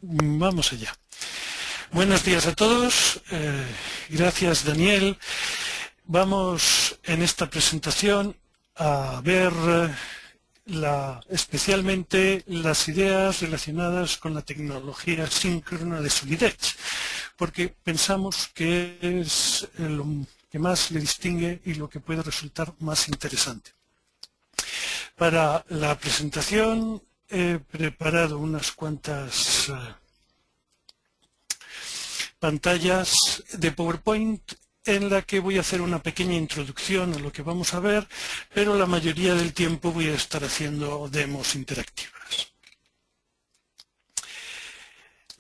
Vamos allá. Buenos días a todos. Gracias, Daniel. Vamos en esta presentación a ver especialmente las ideas relacionadas con la tecnología síncrona de Solid-Edge, porque pensamos que es lo que más le distingue y lo que puede resultar más interesante. Para la presentación he preparado unas cuantas pantallas de PowerPoint en la que voy a hacer una pequeña introducción a lo que vamos a ver, pero la mayoría del tiempo voy a estar haciendo demos interactivas.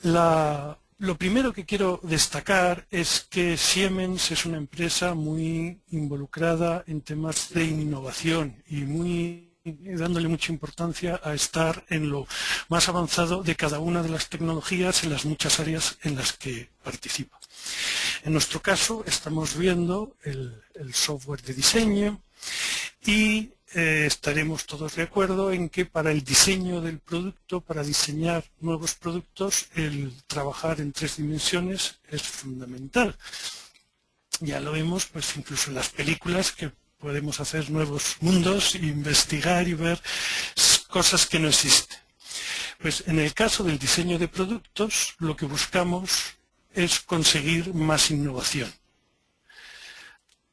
Lo primero que quiero destacar es que Siemens es una empresa muy involucrada en temas de innovación y dándole mucha importancia a estar en lo más avanzado de cada una de las tecnologías en las muchas áreas en las que participa. En nuestro caso estamos viendo el software de diseño y estaremos todos de acuerdo en que para el diseño del producto, para diseñar nuevos productos, el trabajar en 3 dimensiones es fundamental. Ya lo vemos pues incluso en las películas, que podemos hacer nuevos mundos, investigar y ver cosas que no existen. Pues en el caso del diseño de productos, lo que buscamos es conseguir más innovación.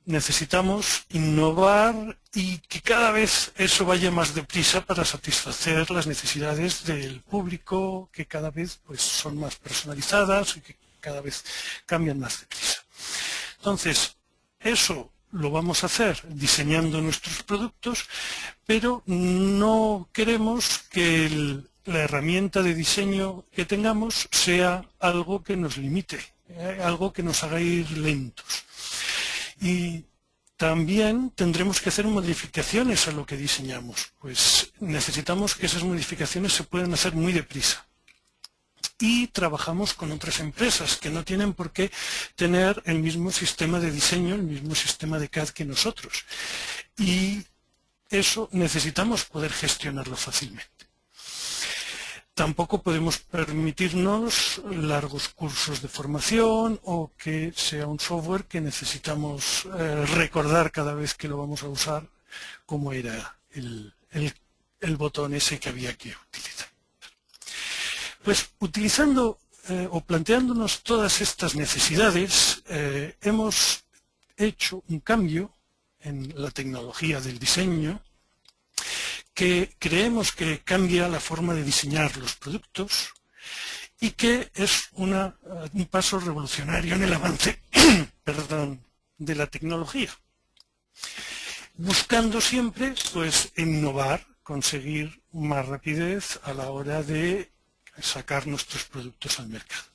Necesitamos innovar y que cada vez eso vaya más deprisa para satisfacer las necesidades del público, que cada vez pues, son más personalizadas y que cada vez cambian más deprisa. Entonces, eso lo vamos a hacer diseñando nuestros productos, pero no queremos que la herramienta de diseño que tengamos sea algo que nos limite, algo que nos haga ir lentos. Y también tendremos que hacer modificaciones a lo que diseñamos, pues necesitamos que esas modificaciones se puedan hacer muy deprisa. Y trabajamos con otras empresas que no tienen por qué tener el mismo sistema de diseño, el mismo sistema de CAD que nosotros. Y eso necesitamos poder gestionarlo fácilmente. Tampoco podemos permitirnos largos cursos de formación o que sea un software que necesitamos recordar cada vez que lo vamos a usar cómo era el botón ese que había que utilizar. Pues utilizando o planteándonos todas estas necesidades, hemos hecho un cambio en la tecnología del diseño que creemos que cambia la forma de diseñar los productos y que es un paso revolucionario en el avance de la tecnología, buscando siempre pues, innovar, conseguir más rapidez a la hora de sacar nuestros productos al mercado.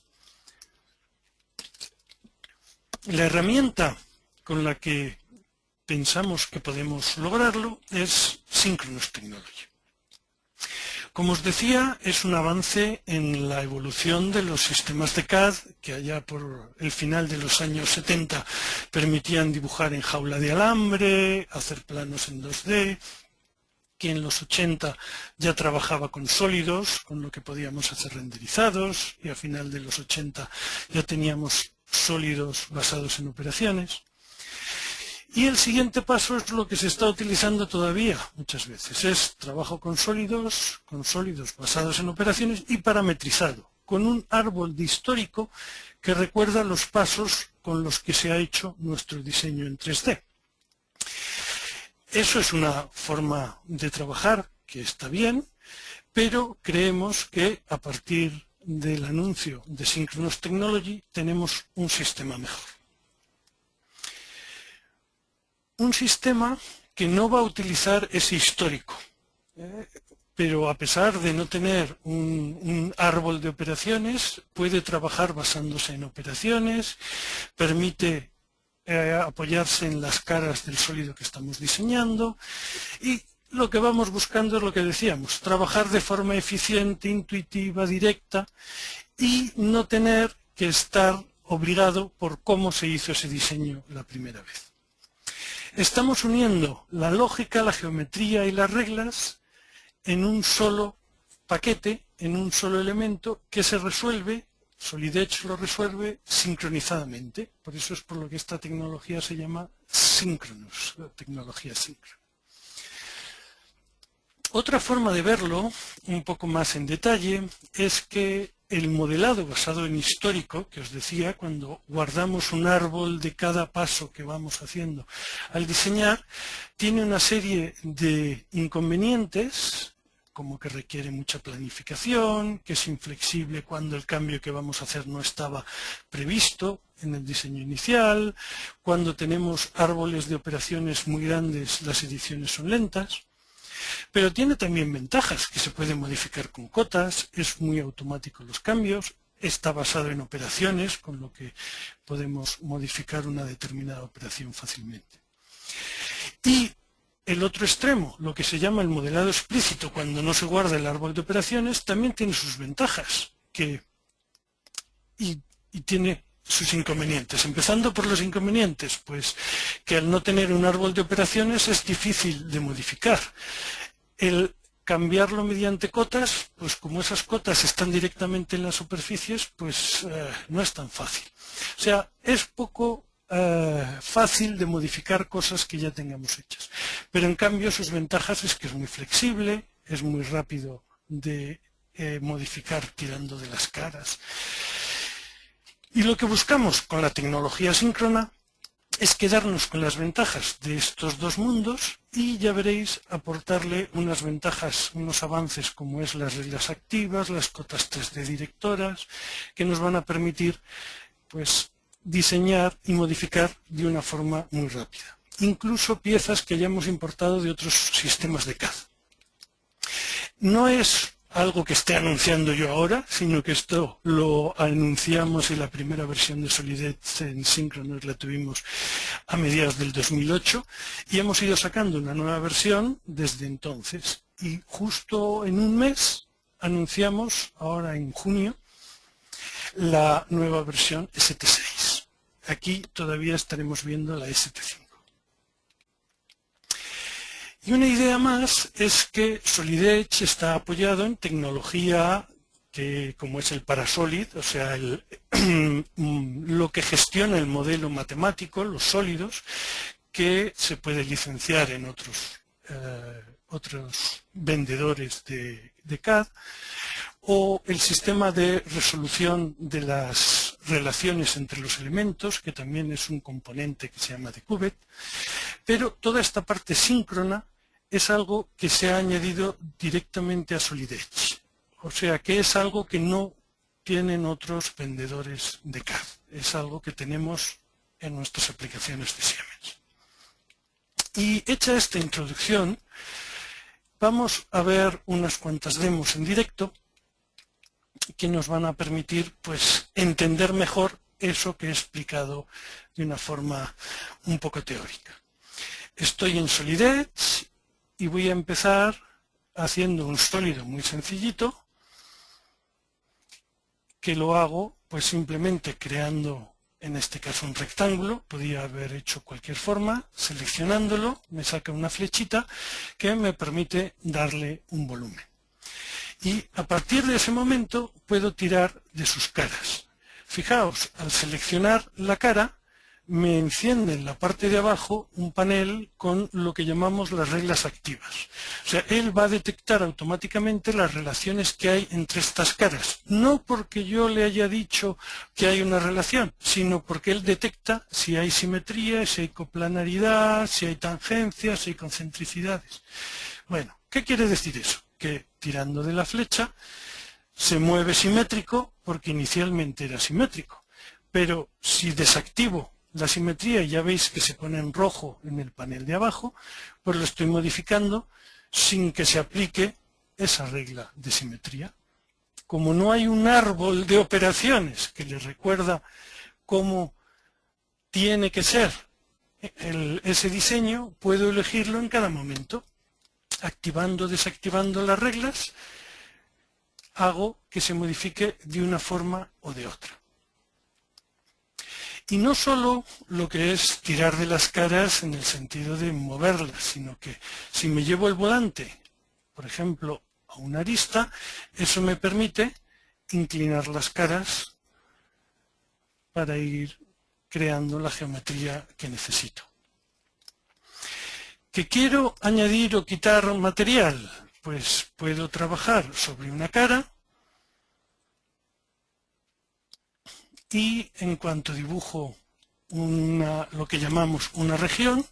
La herramienta con la que pensamos que podemos lograrlo es Synchronous Technology. Como os decía, es un avance en la evolución de los sistemas de CAD que allá por el final de los años 70 permitían dibujar en jaula de alambre, hacer planos en 2D, que en los 80 ya trabajaba con sólidos, con lo que podíamos hacer renderizados, y a final de los 80 ya teníamos sólidos basados en operaciones. Y el siguiente paso es lo que se está utilizando todavía muchas veces, es trabajo con sólidos basados en operaciones y parametrizado, con un árbol de histórico que recuerda los pasos con los que se ha hecho nuestro diseño en 3D. Eso es una forma de trabajar que está bien, pero creemos que a partir del anuncio de Synchronous Technology tenemos un sistema mejor. Un sistema que no va a utilizar ese histórico, pero a pesar de no tener un árbol de operaciones, puede trabajar basándose en operaciones, permite apoyarse en las caras del sólido que estamos diseñando y lo que vamos buscando es lo que decíamos, trabajar de forma eficiente, intuitiva, directa y no tener que estar obligado por cómo se hizo ese diseño la primera vez. Estamos uniendo la lógica, la geometría y las reglas en un solo paquete en un solo elemento que se resuelve, Solid Edge lo resuelve sincronizadamente. Por eso es por lo que esta tecnología se llama Synchronous, la tecnología síncrona. Otra forma de verlo, un poco más en detalle, es que el modelado basado en histórico, que os decía, cuando guardamos un árbol de cada paso que vamos haciendo al diseñar, tiene una serie de inconvenientes, como que requiere mucha planificación, que es inflexible cuando el cambio que vamos a hacer no estaba previsto en el diseño inicial, cuando tenemos árboles de operaciones muy grandes, las ediciones son lentas. Pero tiene también ventajas, que se pueden modificar con cotas, es muy automático los cambios, está basado en operaciones, con lo que podemos modificar una determinada operación fácilmente. Y el otro extremo, lo que se llama el modelado explícito, cuando no se guarda el árbol de operaciones, también tiene sus ventajas y tiene sus inconvenientes. Empezando por los inconvenientes, pues que al no tener un árbol de operaciones es difícil de modificar. El cambiarlo mediante cotas, pues como esas cotas están directamente en las superficies, pues no es tan fácil. O sea, es poco fácil de modificar cosas que ya tengamos hechas. Pero en cambio sus ventajas es que es muy flexible, es muy rápido de modificar tirando de las caras. Y lo que buscamos con la tecnología síncrona es quedarnos con las ventajas de estos dos mundos y ya veréis aportarle unas ventajas, unos avances como es las reglas activas, las cotas 3D directoras, que nos van a permitir pues diseñar y modificar de una forma muy rápida. Incluso piezas que hayamos importado de otros sistemas de CAD. No es algo que esté anunciando yo ahora, sino que esto lo anunciamos en la primera versión de Solid Edge en Synchronous, la tuvimos a mediados del 2008 y hemos ido sacando una nueva versión desde entonces. Y justo en un mes anunciamos, ahora en junio, la nueva versión ST6. Aquí todavía estaremos viendo la ST5. Y una idea más es que Solid Edge está apoyado en tecnología que, como es el Parasolid, o sea, lo que gestiona el modelo matemático, los sólidos, que se puede licenciar en otros vendedores de CAD, o el sistema de resolución de las relaciones entre los elementos, que también es un componente que se llama Decubed, pero toda esta parte síncrona es algo que se ha añadido directamente a Solid Edge, o sea que es algo que no tienen otros vendedores de CAD, es algo que tenemos en nuestras aplicaciones de Siemens. Y hecha esta introducción, vamos a ver unas cuantas demos en directo que nos van a permitir pues entender mejor eso que he explicado de una forma un poco teórica. Estoy en Solid Edge y voy a empezar haciendo un sólido muy sencillito, que lo hago pues simplemente creando, en este caso un rectángulo, podía haber hecho cualquier forma, seleccionándolo, me saca una flechita que me permite darle un volumen. Y a partir de ese momento puedo tirar de sus caras. Fijaos, al seleccionar la cara, me enciende en la parte de abajo un panel con lo que llamamos las reglas activas. O sea, él va a detectar automáticamente las relaciones que hay entre estas caras. No porque yo le haya dicho que hay una relación, sino porque él detecta si hay simetría, si hay coplanaridad, si hay tangencias, si hay concentricidades. Bueno, ¿qué quiere decir eso? Que tirando de la flecha se mueve simétrico porque inicialmente era simétrico. Pero si desactivo la simetría, ya veis que se pone en rojo en el panel de abajo, pues lo estoy modificando sin que se aplique esa regla de simetría. Como no hay un árbol de operaciones que le recuerda cómo tiene que ser ese diseño, puedo elegirlo en cada momento. Activando o desactivando las reglas, hago que se modifique de una forma o de otra. Y no solo lo que es tirar de las caras en el sentido de moverlas, sino que si me llevo el volante, por ejemplo, a una arista, eso me permite inclinar las caras para ir creando la geometría que necesito. ¿Que quiero añadir o quitar material? Pues puedo trabajar sobre una cara y en cuanto dibujo lo que llamamos una región,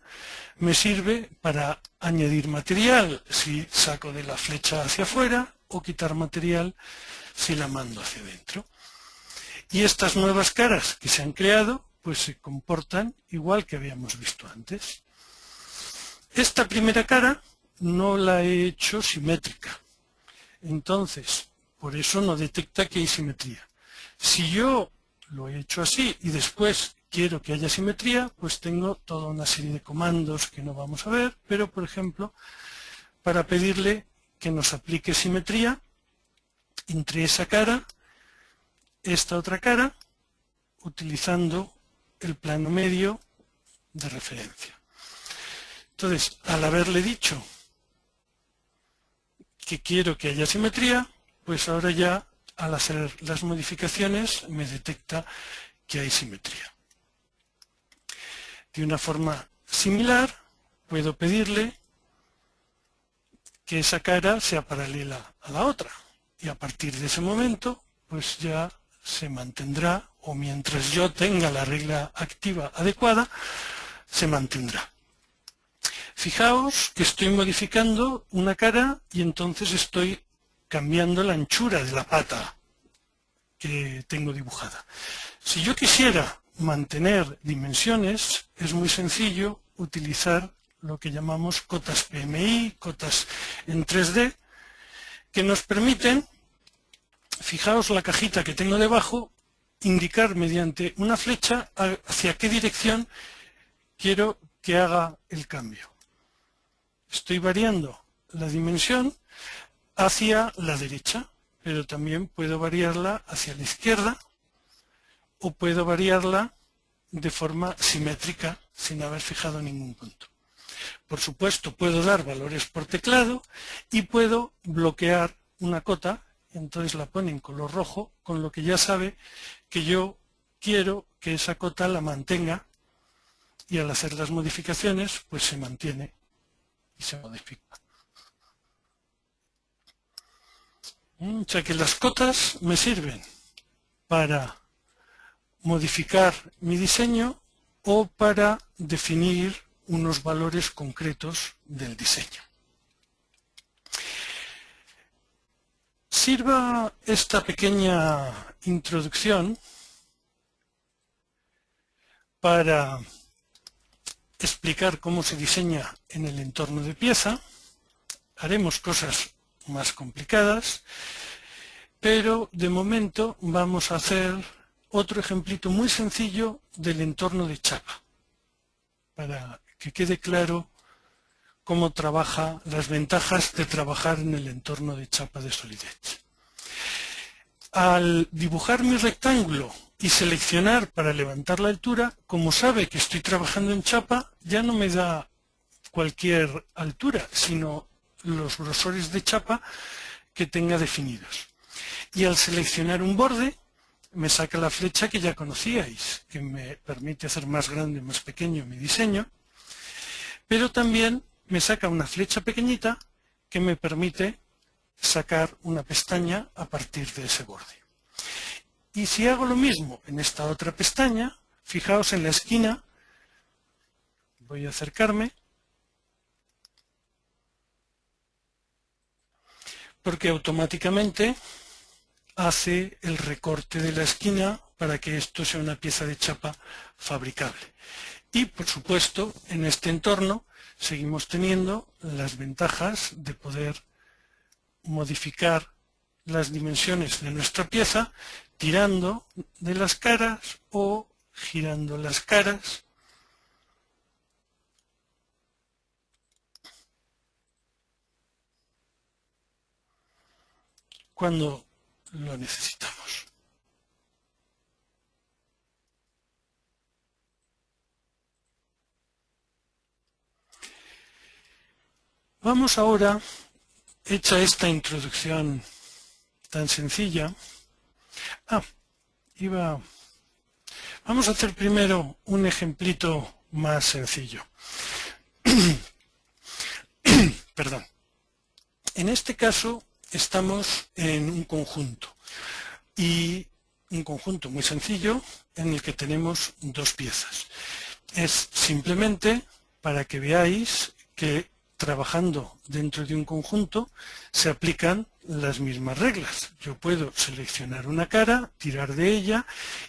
me sirve para añadir material si saco de la flecha hacia afuera o quitar material si la mando hacia adentro. Y estas nuevas caras que se han creado pues se comportan igual que habíamos visto antes. Esta primera cara no la he hecho simétrica, entonces por eso no detecta que hay simetría. Si yo lo he hecho así y después quiero que haya simetría, pues tengo toda una serie de comandos que no vamos a ver, pero por ejemplo, para pedirle que nos aplique simetría entre esa cara, esta otra cara, utilizando el plano medio de referencia. Entonces, al haberle dicho que quiero que haya simetría, pues ahora ya al hacer las modificaciones me detecta que hay simetría. De una forma similar, puedo pedirle que esa cara sea paralela a la otra y a partir de ese momento pues ya se mantendrá, o mientras yo tenga la regla activa adecuada, se mantendrá. Fijaos que estoy modificando una cara y entonces estoy cambiando la anchura de la pata que tengo dibujada. Si yo quisiera mantener dimensiones, es muy sencillo utilizar lo que llamamos cotas PMI, cotas en 3D, que nos permiten, fijaos la cajita que tengo debajo, indicar mediante una flecha hacia qué dirección quiero que haga el cambio. Estoy variando la dimensión hacia la derecha, pero también puedo variarla hacia la izquierda o puedo variarla de forma simétrica sin haber fijado ningún punto. Por supuesto, puedo dar valores por teclado y puedo bloquear una cota, entonces la pone en color rojo, con lo que ya sabe que yo quiero que esa cota la mantenga y al hacer las modificaciones, pues se mantiene y se modifica. O sea que las cotas me sirven para modificar mi diseño o para definir unos valores concretos del diseño. Sirva esta pequeña introducción para explicar cómo se diseña en el entorno de pieza. Haremos cosas más complicadas, pero de momento vamos a hacer otro ejemplito muy sencillo del entorno de chapa, para que quede claro cómo trabaja, las ventajas de trabajar en el entorno de chapa de Solid Edge. Al dibujar mi rectángulo y seleccionar para levantar la altura, como sabe que estoy trabajando en chapa, ya no me da cualquier altura, sino los grosores de chapa que tenga definidos. Y al seleccionar un borde, me saca la flecha que ya conocíais, que me permite hacer más grande o más pequeño mi diseño, pero también me saca una flecha pequeñita que me permite sacar una pestaña a partir de ese borde. Y si hago lo mismo en esta otra pestaña, fijaos en la esquina, voy a acercarme, porque automáticamente hace el recorte de la esquina para que esto sea una pieza de chapa fabricable. Y por supuesto, en este entorno seguimos teniendo las ventajas de poder modificar las dimensiones de nuestra pieza tirando de las caras o girando las caras cuando lo necesitamos. Vamos ahora hecha esta introducción tan sencilla, vamos a hacer primero un ejemplito más sencillo. Perdón. En este caso estamos en un conjunto, y un conjunto muy sencillo en el que tenemos dos piezas. Es simplemente para que veáis que trabajando dentro de un conjunto se aplican las mismas reglas. Yo puedo seleccionar una cara, tirar de ella,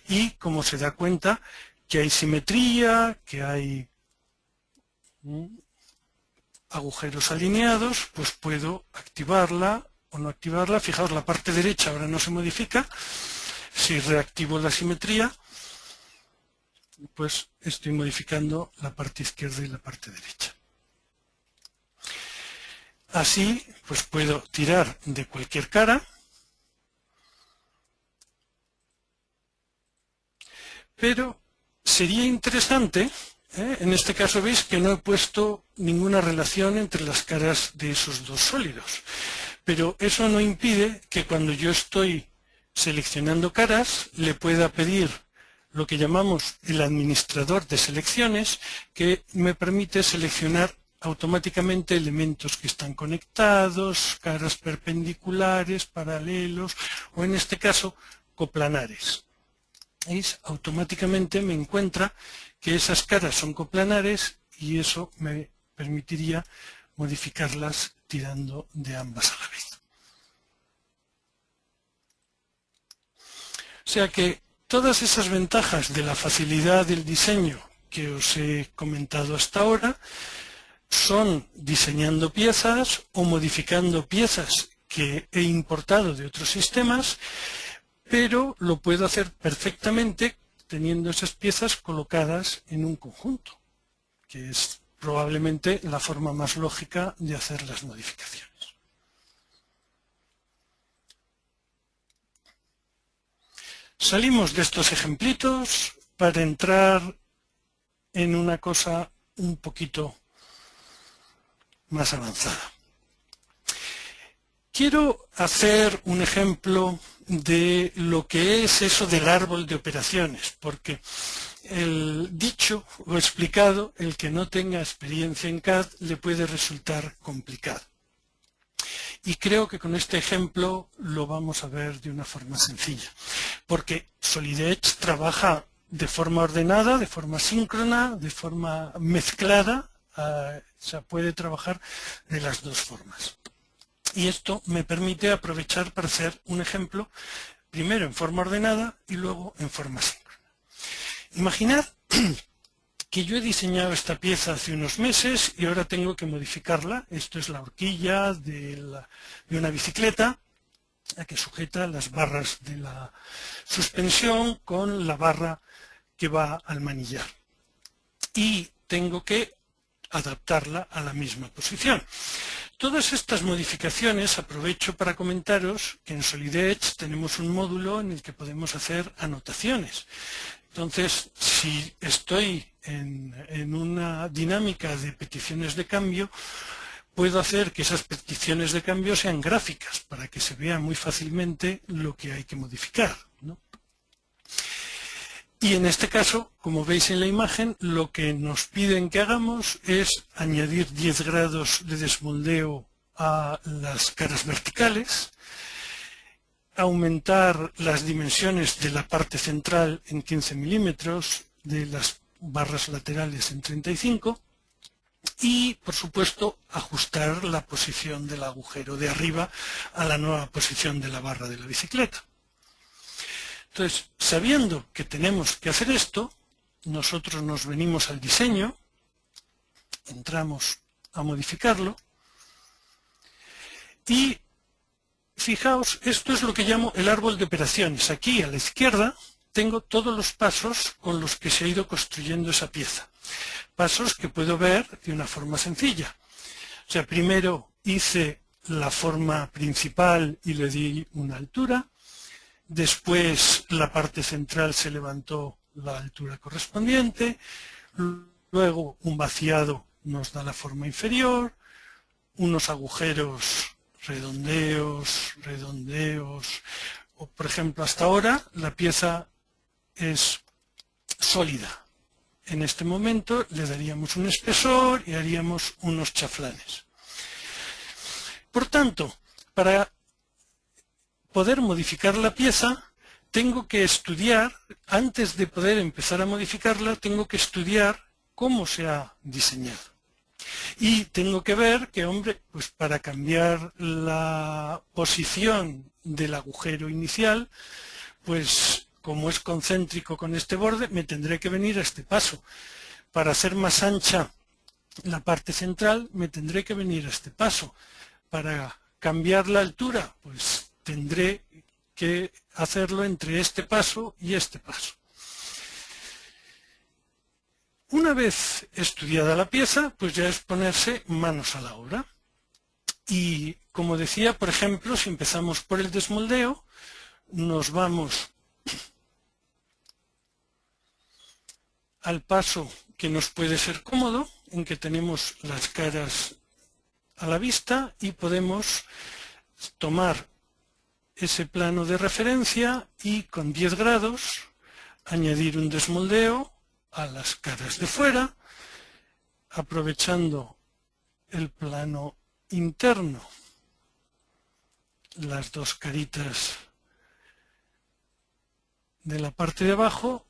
y como se da cuenta que hay simetría, que hay agujeros alineados, pues puedo activarla o no activarla. Fijaos, la parte derecha ahora no se modifica. Si reactivo la simetría, pues estoy modificando la parte izquierda y la parte derecha. Así, pues puedo tirar de cualquier cara, pero sería interesante, en este caso veis que no he puesto ninguna relación entre las caras de esos dos sólidos, pero eso no impide que cuando yo estoy seleccionando caras le pueda pedir lo que llamamos el administrador de selecciones, que me permite seleccionar automáticamente elementos que están conectados, caras perpendiculares, paralelos o en este caso coplanares. ¿Veis? Automáticamente me encuentra que esas caras son coplanares y eso me permitiría modificarlas tirando de ambas a la vez. O sea que todas esas ventajas de la facilidad del diseño que os he comentado hasta ahora son diseñando piezas o modificando piezas que he importado de otros sistemas, pero lo puedo hacer perfectamente teniendo esas piezas colocadas en un conjunto, que es probablemente la forma más lógica de hacer las modificaciones. Salimos de estos ejemplitos para entrar en una cosa un poquito más avanzada. Quiero hacer un ejemplo de lo que es eso del árbol de operaciones, porque el dicho o explicado, el que no tenga experiencia en CAD le puede resultar complicado. Y creo que con este ejemplo lo vamos a ver de una forma sencilla, porque Solid Edge trabaja de forma ordenada, de forma síncrona, de forma mezclada, o sea, puede trabajar de las dos formas. Y esto me permite aprovechar para hacer un ejemplo, primero en forma ordenada y luego en forma síncrona. Imaginad que yo he diseñado esta pieza hace unos meses y ahora tengo que modificarla. Esto es la horquilla de una bicicleta que sujeta las barras de la suspensión con la barra que va al manillar. Y tengo que adaptarla a la misma posición. Todas estas modificaciones aprovecho para comentaros que en Solid Edge tenemos un módulo en el que podemos hacer anotaciones. Entonces, si estoy en una dinámica de peticiones de cambio, puedo hacer que esas peticiones de cambio sean gráficas para que se vea muy fácilmente lo que hay que modificar, ¿no? Y en este caso, como veis en la imagen, lo que nos piden que hagamos es añadir 10 grados de desmoldeo a las caras verticales, aumentar las dimensiones de la parte central en 15 milímetros, de las barras laterales en 35 y, por supuesto, ajustar la posición del agujero de arriba a la nueva posición de la barra de la bicicleta. Entonces, sabiendo que tenemos que hacer esto, nosotros nos venimos al diseño, entramos a modificarlo y fijaos, esto es lo que llamo el árbol de operaciones. Aquí a la izquierda tengo todos los pasos con los que se ha ido construyendo esa pieza. Pasos que puedo ver de una forma sencilla. O sea, primero hice la forma principal y le di una altura. Después la parte central se levantó la altura correspondiente. Luego un vaciado nos da la forma inferior. Unos agujeros redondeos, redondeos, o por ejemplo hasta ahora la pieza es sólida. En este momento le daríamos un espesor y haríamos unos chaflanes. Por tanto, para poder modificar la pieza, tengo que estudiar, antes de poder empezar a modificarla, tengo que estudiar cómo se ha diseñado. Y tengo que ver que, hombre, pues para cambiar la posición del agujero inicial, pues como es concéntrico con este borde, me tendré que venir a este paso. Para hacer más ancha la parte central, me tendré que venir a este paso. Para cambiar la altura, pues tendré que hacerlo entre este paso y este paso. Una vez estudiada la pieza, pues ya es ponerse manos a la obra. Y como decía, por ejemplo, si empezamos por el desmoldeo, nos vamos al paso que nos puede ser cómodo, en que tenemos las caras a la vista y podemos tomar ese plano de referencia y con 10 grados añadir un desmoldeo a las caras de fuera, aprovechando el plano interno, las dos caritas de la parte de abajo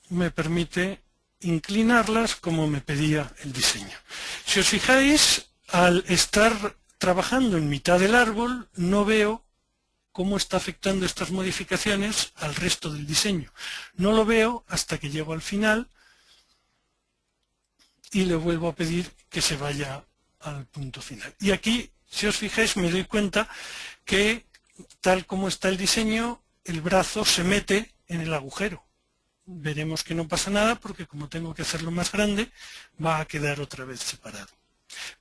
me permite inclinarlas como me pedía el diseño. Si os fijáis, al estar trabajando en mitad del árbol, no veo cómo está afectando estas modificaciones al resto del diseño. No lo veo hasta que llego al final y le vuelvo a pedir que se vaya al punto final. Y aquí, si os fijáis, me doy cuenta que, tal como está el diseño, el brazo se mete en el agujero. Veremos que no pasa nada porque como tengo que hacerlo más grande, va a quedar otra vez separado.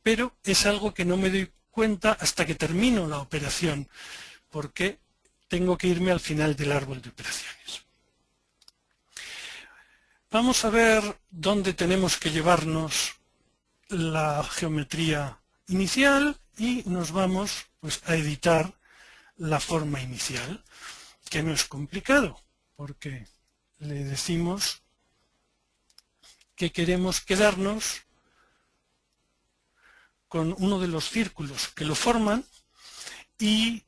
Pero es algo que no me doy cuenta hasta que termino la operación, porque tengo que irme al final del árbol de operaciones. Vamos a ver dónde tenemos que llevarnos la geometría inicial y nos vamos pues a editar la forma inicial, que no es complicado, porque le decimos que queremos quedarnos con uno de los círculos que lo forman y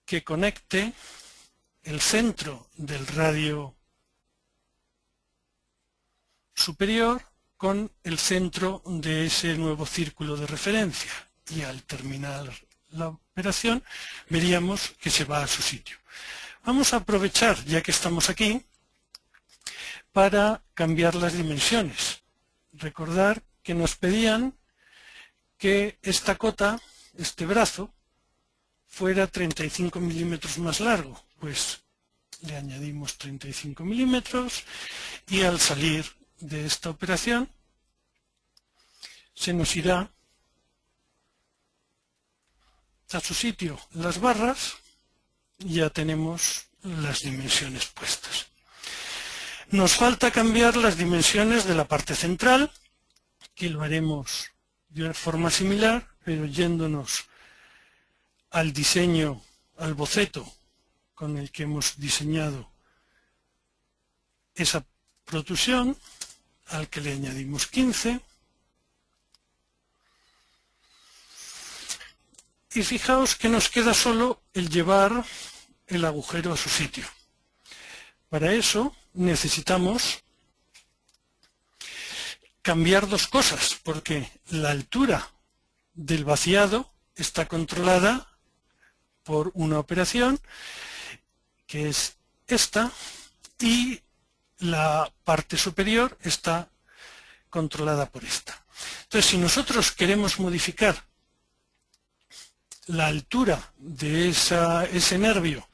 que conecte el centro del radio superior con el centro de ese nuevo círculo de referencia. Y al terminar la operación veríamos que se va a su sitio. Vamos a aprovechar, ya que estamos aquí, para cambiar las dimensiones. Recordar que nos pedían que esta cota, este brazo, fuera 35 milímetros más largo. Pues le añadimos 35 milímetros y al salir de esta operación se nos irá a su sitio las barras y ya tenemos las dimensiones puestas. Nos falta cambiar las dimensiones de la parte central, que lo haremos de forma similar, pero yéndonos al diseño, al boceto con el que hemos diseñado esa protrusión, al que le añadimos 15. Y fijaos que nos queda solo el llevar el agujero a su sitio. Para eso necesitamos cambiar dos cosas, porque la altura del vaciado está controlada por una operación que es esta, y la parte superior está controlada por esta. Entonces, si nosotros queremos modificar la altura de ese nervio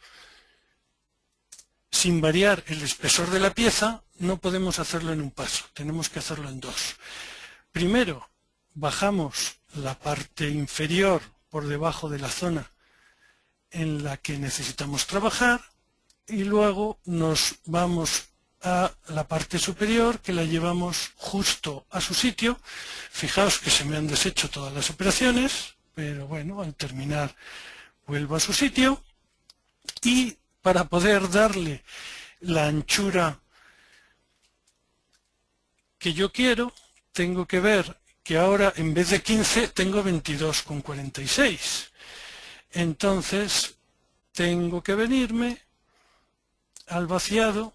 sin variar el espesor de la pieza, no podemos hacerlo en un paso, tenemos que hacerlo en dos. Primero, bajamos la parte inferior por debajo de la zona en la que necesitamos trabajar y luego nos vamos a la parte superior, que la llevamos justo a su sitio. Fijaos que se me han deshecho todas las operaciones, pero bueno, al terminar vuelvo a su sitio. Y para poder darle la anchura que yo quiero, tengo que ver que ahora en vez de 15 tengo 22,46. Entonces tengo que venirme al vaciado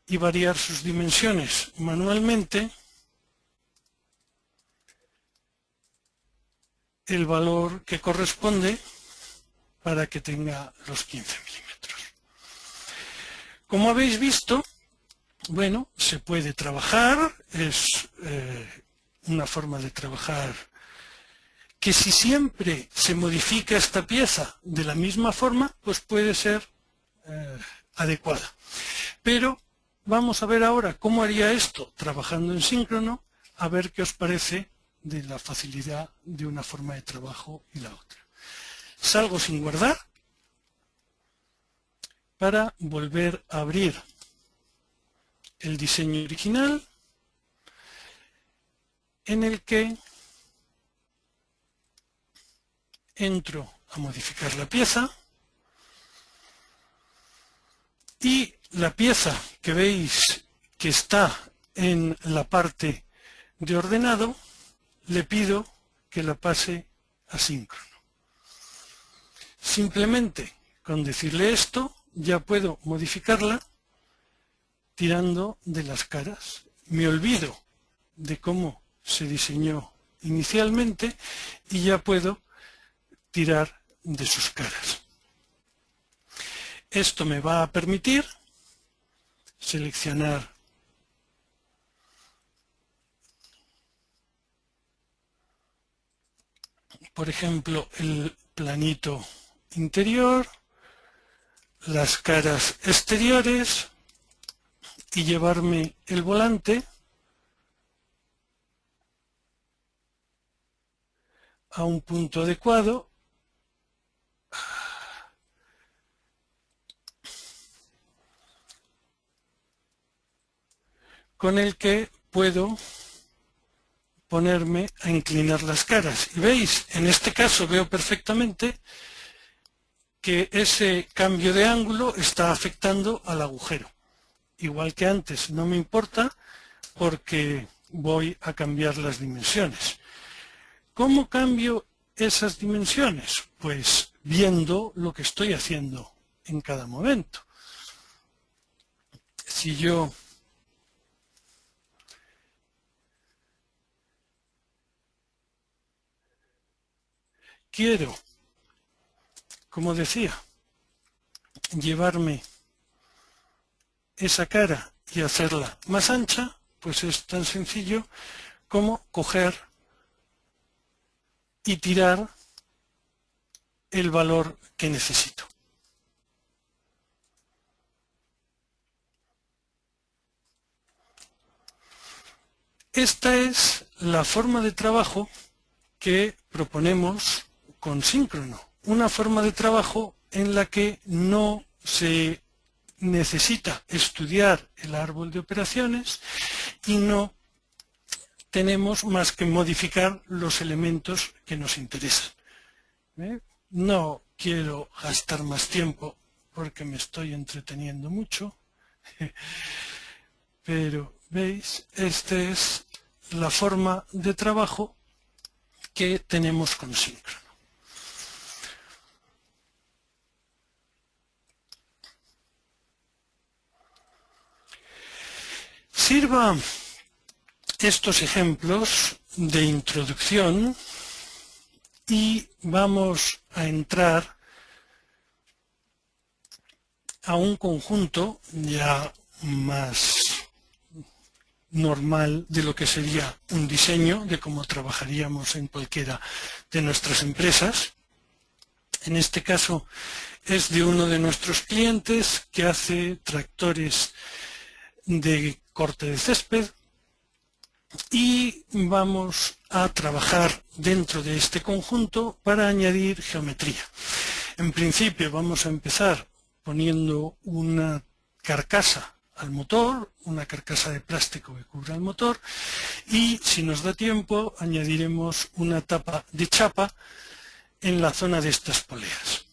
y variar sus dimensiones manualmente el valor que corresponde para que tenga los 15 milímetros. Como habéis visto, bueno, se puede trabajar, es una forma de trabajar que si siempre se modifica esta pieza de la misma forma, pues puede ser adecuada. Pero vamos a ver ahora cómo haría esto trabajando en síncrono, a ver qué os parece de la facilidad de una forma de trabajo y la otra. Salgo sin guardar para volver a abrir el diseño original, en el que entro a modificar la pieza y la pieza que veis que está en la parte de ordenado, le pido que la pase a síncrono. Simplemente con decirle esto ya puedo modificarla tirando de las caras. Me olvido de cómo se diseñó inicialmente y ya puedo tirar de sus caras. Esto me va a permitir seleccionar por ejemplo el planito interior, las caras exteriores y llevarme el volante a un punto adecuado con el que puedo ponerme a inclinar las caras. Y veis, en este caso veo perfectamente que ese cambio de ángulo está afectando al agujero. Igual que antes, no me importa porque voy a cambiar las dimensiones. ¿Cómo cambio esas dimensiones? Pues viendo lo que estoy haciendo en cada momento. Si yo quiero, como decía, llevarme esa cara y hacerla más ancha, pues es tan sencillo como coger y tirar el valor que necesito. Esta es la forma de trabajo que proponemos con síncrono. Una forma de trabajo en la que no se necesita estudiar el árbol de operaciones y no tenemos más que modificar los elementos que nos interesan. No quiero gastar más tiempo porque me estoy entreteniendo mucho, pero veis, esta es la forma de trabajo que tenemos con síncrono. Sirva estos ejemplos de introducción y vamos a entrar a un conjunto ya más normal de lo que sería un diseño, de cómo trabajaríamos en cualquiera de nuestras empresas. En este caso es de uno de nuestros clientes que hace tractores de corte de césped y vamos a trabajar dentro de este conjunto para añadir geometría. En principio vamos a empezar poniendo una carcasa al motor, una carcasa de plástico que cubra el motor, y si nos da tiempo añadiremos una tapa de chapa en la zona de estas poleas.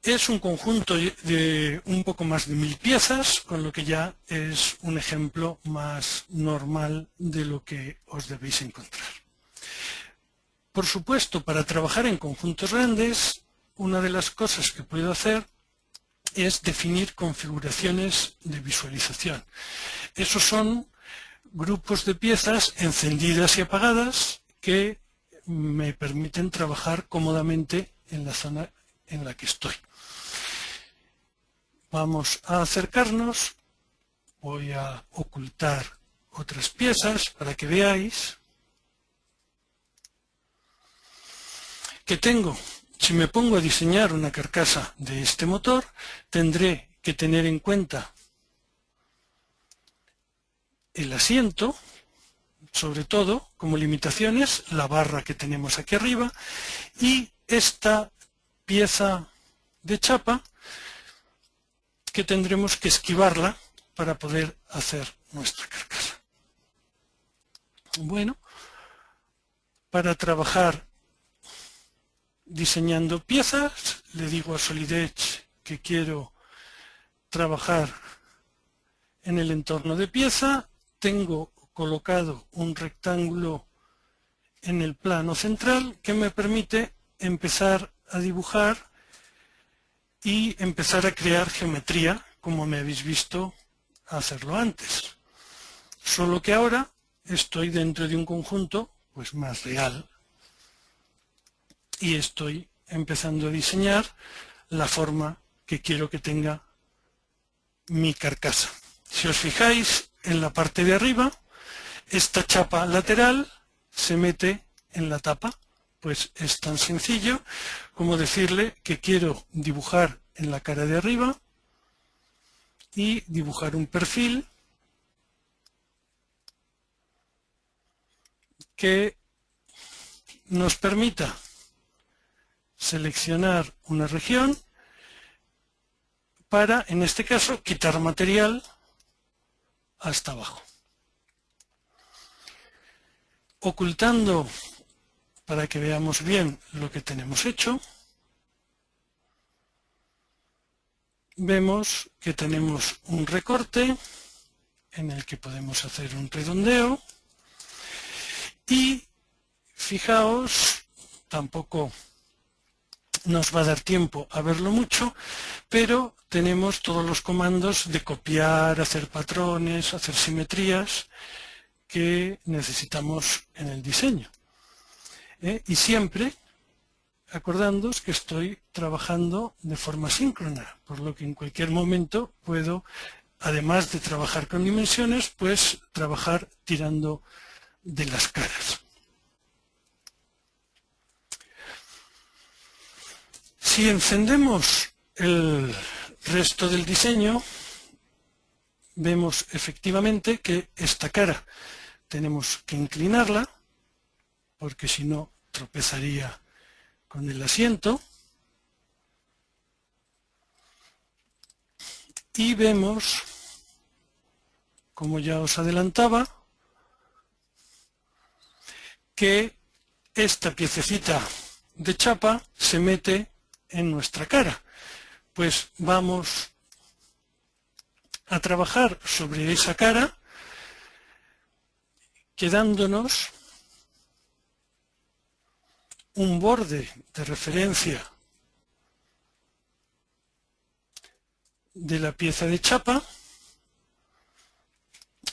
Es un conjunto de un poco más de 1000 piezas, con lo que ya es un ejemplo más normal de lo que os debéis encontrar. Por supuesto, para trabajar en conjuntos grandes, una de las cosas que puedo hacer es definir configuraciones de visualización. Esos son grupos de piezas encendidas y apagadas que me permiten trabajar cómodamente en la zona en la que estoy. Vamos a acercarnos, voy a ocultar otras piezas para que veáis que tengo. Si me pongo a diseñar una carcasa de este motor, tendré que tener en cuenta el asiento, sobre todo como limitaciones, la barra que tenemos aquí arriba y esta pieza de chapa que tendremos que esquivarla para poder hacer nuestra carcasa. Bueno, para trabajar diseñando piezas, le digo a Solid Edge que quiero trabajar en el entorno de pieza, tengo colocado un rectángulo en el plano central que me permite empezar a dibujar y empezar a crear geometría, como me habéis visto hacerlo antes. Solo que ahora estoy dentro de un conjunto pues más real y estoy empezando a diseñar la forma que quiero que tenga mi carcasa. Si os fijáis en la parte de arriba, esta chapa lateral se mete en la tapa. Pues es tan sencillo como decirle que quiero dibujar en la cara de arriba y dibujar un perfil que nos permita seleccionar una región para, en este caso, quitar material hasta abajo. Ocultando para que veamos bien lo que tenemos hecho, vemos que tenemos un recorte en el que podemos hacer un redondeo y fijaos, tampoco nos va a dar tiempo a verlo mucho, pero tenemos todos los comandos de copiar, hacer patrones, hacer simetrías que necesitamos en el diseño. Y siempre acordándoos que estoy trabajando de forma síncrona, por lo que en cualquier momento puedo, además de trabajar con dimensiones, pues trabajar tirando de las caras. Si encendemos el resto del diseño, vemos efectivamente que esta cara tenemos que inclinarla, porque si no tropezaría con el asiento, y vemos, como ya os adelantaba, que esta piececita de chapa se mete en nuestra cara. Pues vamos a trabajar sobre esa cara, quedándonos un borde de referencia de la pieza de chapa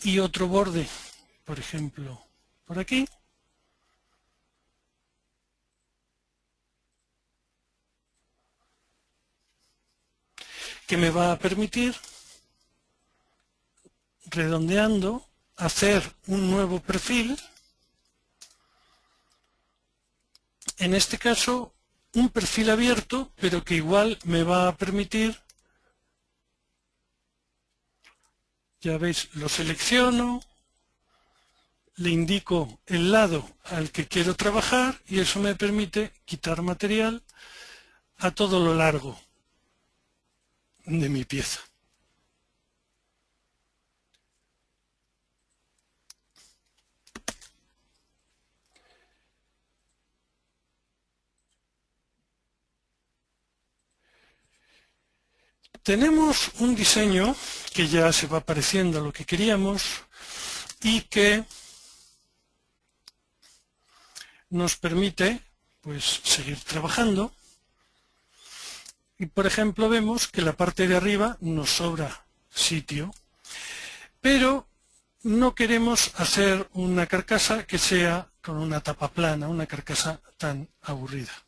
y otro borde, por ejemplo, por aquí, que me va a permitir, redondeando, hacer un nuevo perfil. En este caso, un perfil abierto, pero que igual me va a permitir, ya veis, lo selecciono, le indico el lado al que quiero trabajar y eso me permite quitar material a todo lo largo de mi pieza. Tenemos un diseño que ya se va pareciendo a lo que queríamos y que nos permite pues seguir trabajando. Y por ejemplo vemos que la parte de arriba nos sobra sitio, pero no queremos hacer una carcasa que sea con una tapa plana, una carcasa tan aburrida.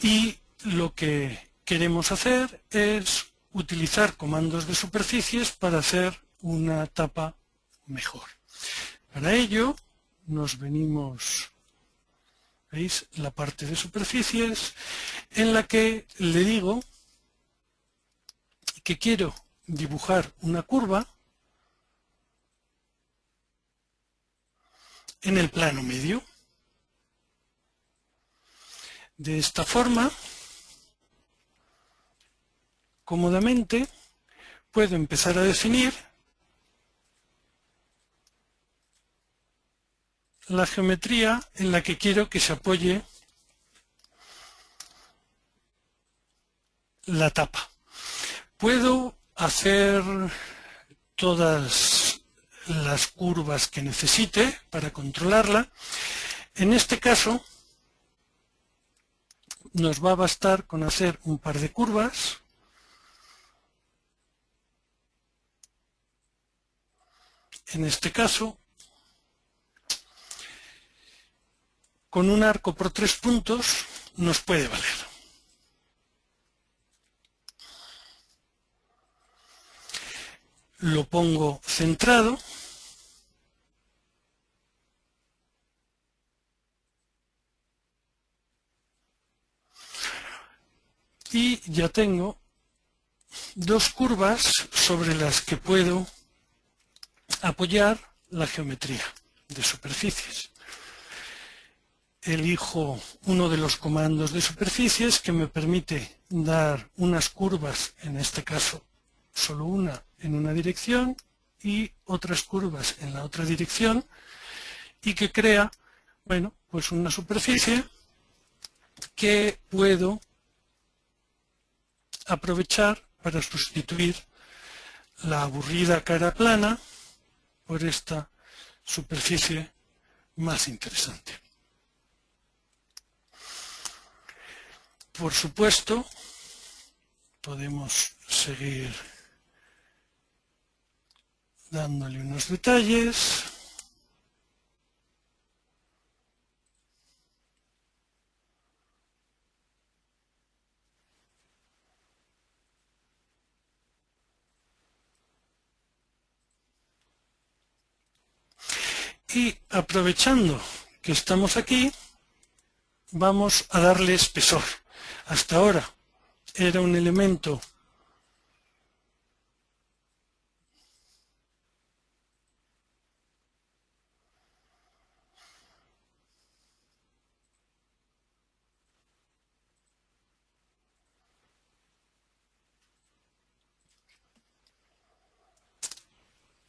Y lo que queremos hacer es utilizar comandos de superficies para hacer una tapa mejor. Para ello nos venimos, ¿veis?, la parte de superficies en la que le digo que quiero dibujar una curva en el plano medio. De esta forma, cómodamente, puedo empezar a definir la geometría en la que quiero que se apoye la tapa. Puedo hacer todas las curvas que necesite para controlarla. En este caso, nos va a bastar con hacer un par de curvas. En este caso, con un arco por 3 puntos nos puede valer. Lo pongo centrado y ya tengo dos curvas sobre las que puedo apoyar la geometría de superficies. Elijo uno de los comandos de superficies que me permite dar unas curvas, en este caso solo una en una dirección y otras curvas en la otra dirección, y que crea, bueno, pues una superficie que puedo aprovechar para sustituir la aburrida cara plana por esta superficie más interesante. Por supuesto, podemos seguir dándole unos detalles. Y aprovechando que estamos aquí, vamos a darle espesor. Hasta ahora era un elemento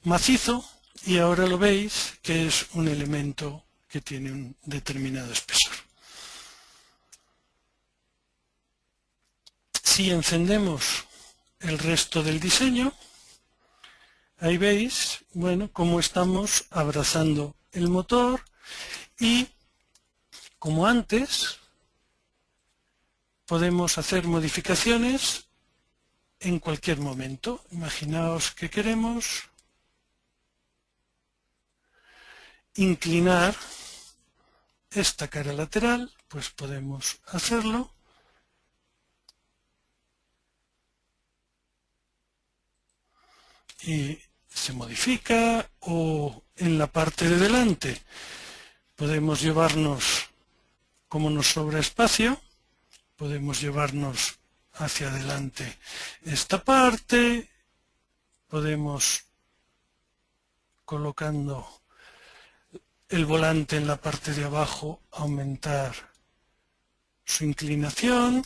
macizo, y ahora lo veis que es un elemento que tiene un determinado espesor. Si encendemos el resto del diseño, ahí veis, bueno, cómo estamos abrazando el motor, y como antes podemos hacer modificaciones en cualquier momento. Imaginaos que queremos inclinar esta cara lateral, pues podemos hacerlo. Y se modifica, o en la parte de delante podemos llevarnos, como nos sobra espacio, podemos llevarnos hacia adelante esta parte, podemos, colocando el volante en la parte de abajo, aumentar su inclinación.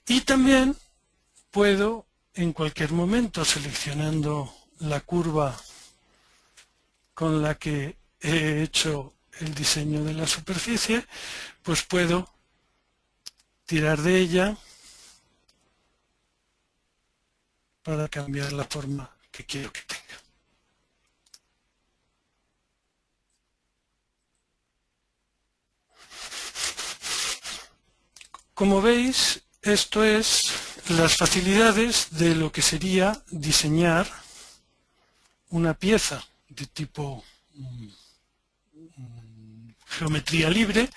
Y también puedo, en cualquier momento, seleccionando la curva con la que he hecho el diseño de la superficie, pues puedo tirar de ella para cambiar la forma que quiero que tenga. Como veis, esto es las facilidades de lo que sería diseñar una pieza de tipo geometría libre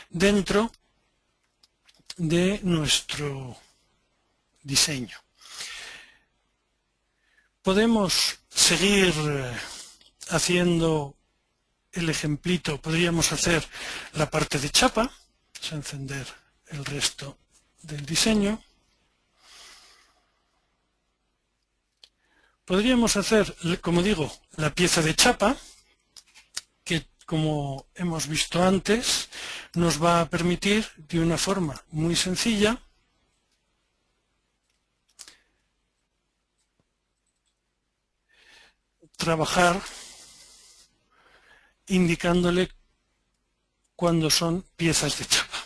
dentro de nuestro diseño. Podemos seguir haciendo el ejemplito, podríamos hacer la parte de chapa, vamos a encender el resto del diseño. Podríamos hacer, como digo, la pieza de chapa, que como hemos visto antes, nos va a permitir de una forma muy sencilla trabajar indicándole cuando son piezas de chapa.